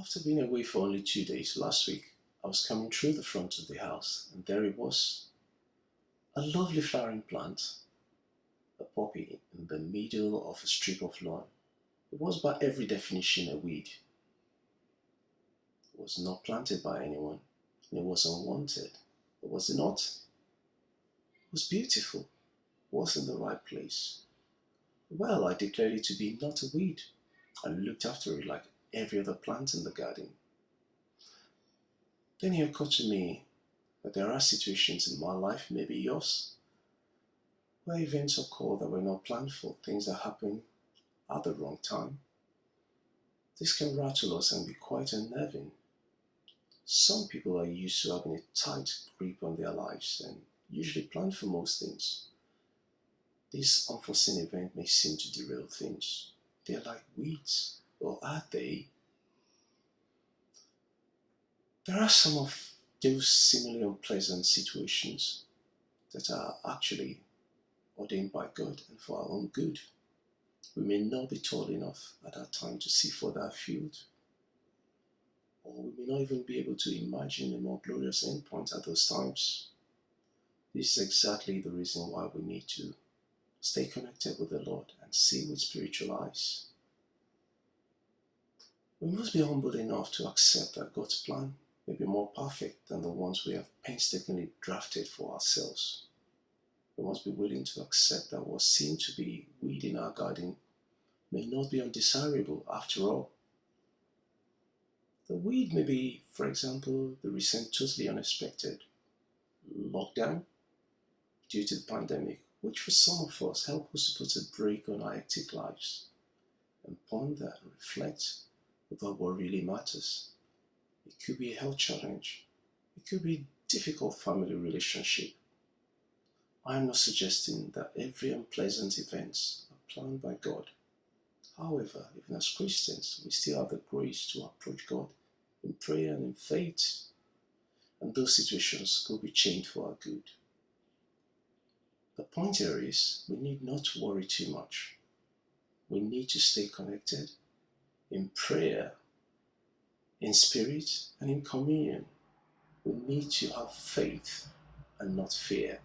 After being away for only 2 days last week, I was coming through the front of the house, and there it was, a lovely flowering plant, a poppy in the middle of a strip of lawn. It was by every definition a weed. It was not planted by anyone, and it was unwanted. But was it not? It was beautiful. It was in the right place. Well, I declared it to be not a weed. I looked after it like every other plant in the garden. Then it occurred to me that there are situations in my life, maybe yours, where events occur that were not planned for, things that happen at the wrong time. This can rattle us and be quite unnerving. Some people are used to having a tight grip on their lives and usually plan for most things. This unforeseen event may seem to derail things. They're like weeds, or are they? There are some of those seemingly unpleasant situations that are actually ordained by God and for our own good. We may not be tall enough at that time to see further afield, or we may not even be able to imagine a more glorious endpoint at those times. This is exactly the reason why we need to stay connected with the Lord and see with spiritual eyes. We must be humble enough to accept that God's plan may be more perfect than the ones we have painstakingly drafted for ourselves. We must be willing to accept that what seemed to be weed in our garden may not be undesirable after all. The weed may be, for example, the recent totally unexpected lockdown due to the pandemic, which for some of us helped us to put a break on our hectic lives and ponder and reflect about what really matters. It could be a health challenge. It could be a difficult family relationship. I am not suggesting that every unpleasant event are planned by God. However, even as Christians, we still have the grace to approach God in prayer and in faith, and those situations could be changed for our good. The point here is we need not to worry too much. We need to stay connected in prayer, in spirit, and in communion. We need to have faith and not fear.